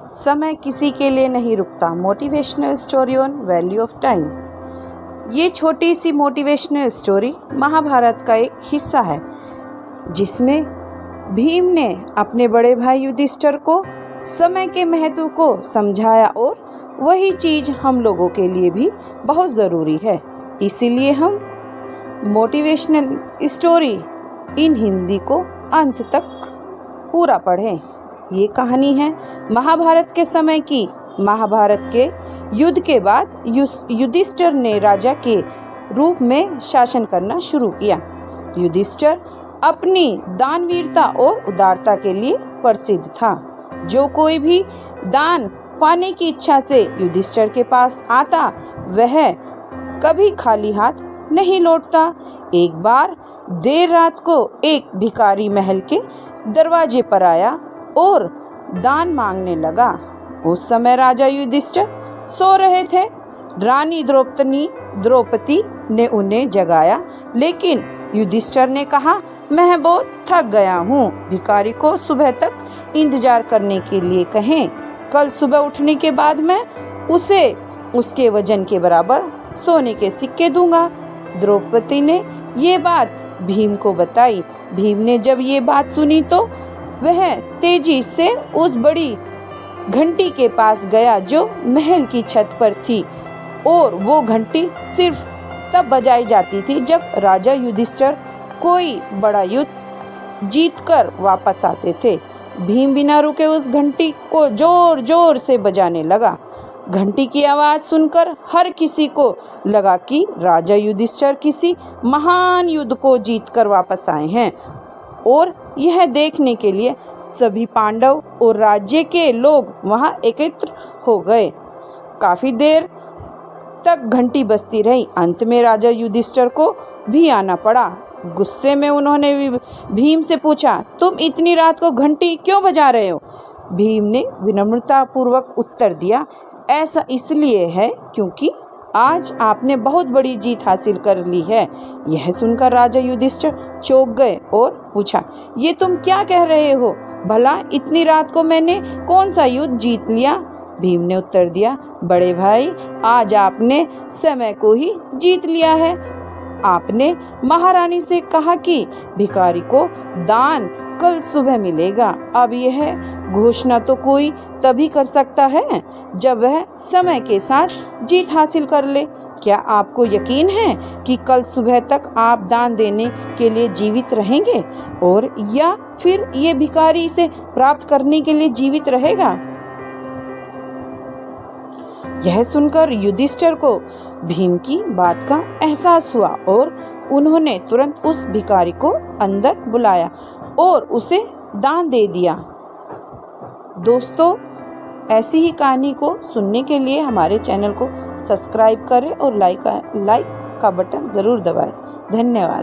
समय किसी के लिए नहीं रुकता। Motivational story on value of time. ये छोटी सी मोटिवेशनल स्टोरी महाभारत का एक हिस्सा है, जिसमें भीम ने अपने बड़े भाई युधिष्ठिर को समय के महत्व को समझाया, और वही चीज़ हम लोगों के लिए भी बहुत ज़रूरी है। इसीलिए हम मोटिवेशनल स्टोरी इन हिंदी को अंत तक पूरा पढ़ें। ये कहानी है महाभारत के समय की। महाभारत के युद्ध के बाद युधिष्ठिर ने राजा के रूप में शासन करना शुरू किया। युधिष्ठिर अपनी दानवीरता और उदारता के लिए प्रसिद्ध था। जो कोई भी दान पाने की इच्छा से युधिष्ठिर के पास आता, वह कभी खाली हाथ नहीं लौटता। एक बार देर रात को एक भिखारी महल के दरवाजे पर आया और दान मांगने लगा। उस समय राजा युधिष्ठिर सो रहे थे। रानी द्रौपदी ने उन्हें जगाया, लेकिन युधिष्ठिर ने कहा, मैं बहुत थक गया हूँ। भिखारी को सुबह तक इंतजार करने के लिए कहें। कल सुबह उठने के बाद मैं उसे उसके वजन के बराबर सोने के सिक्के दूंगा। द्रौपदी ने ये बात भीम को बताई। भीम ने जब ये बात सुनी तो वह तेजी से उस बड़ी घंटी के पास गया जो महल की छत पर थी, और वो घंटी सिर्फ तब बजाई जाती थी जब राजा युधिष्ठिर कोई बड़ा युद्ध जीतकर वापस आते थे। भीम बिना रुके उस घंटी को जोर जोर से बजाने लगा। घंटी की आवाज़ सुनकर हर किसी को लगा कि राजा युधिष्ठिर किसी महान युद्ध को जीतकर वापस आए हैं, और यह देखने के लिए सभी पांडव और राज्य के लोग वहां एकत्र हो गए। काफ़ी देर तक घंटी बजती रही। अंत में राजा युधिष्ठिर को भी आना पड़ा। गुस्से में उन्होंने भीम से पूछा, तुम इतनी रात को घंटी क्यों बजा रहे हो? भीम ने विनम्रतापूर्वक उत्तर दिया, ऐसा इसलिए है क्योंकि आज आपने बहुत बड़ी जीत हासिल कर ली है। यह सुनकर राजा युधिष्ठिर चौंक गए और पूछा, ये तुम क्या कह रहे हो? भला इतनी रात को मैंने कौन सा युद्ध जीत लिया? भीम ने उत्तर दिया, बड़े भाई, आज आपने समय को ही जीत लिया है। आपने महारानी से कहा कि भिखारी को दान कल सुबह मिलेगा। अब यह घोषणा तो कोई तभी कर सकता है जब वह समय के साथ जीत हासिल कर ले। क्या आपको यकीन है कि कल सुबह तक आप दान देने के लिए जीवित रहेंगे, और या फिर ये भिखारी इसे प्राप्त करने के लिए जीवित रहेगा? यह सुनकर युधिष्ठिर को भीम की बात का एहसास हुआ, और उन्होंने तुरंत उस भिखारी को अंदर बुलाया और उसे दान दे दिया। दोस्तों, ऐसी ही कहानी को सुनने के लिए हमारे चैनल को सब्सक्राइब करें और लाइक का बटन ज़रूर दबाएं। धन्यवाद।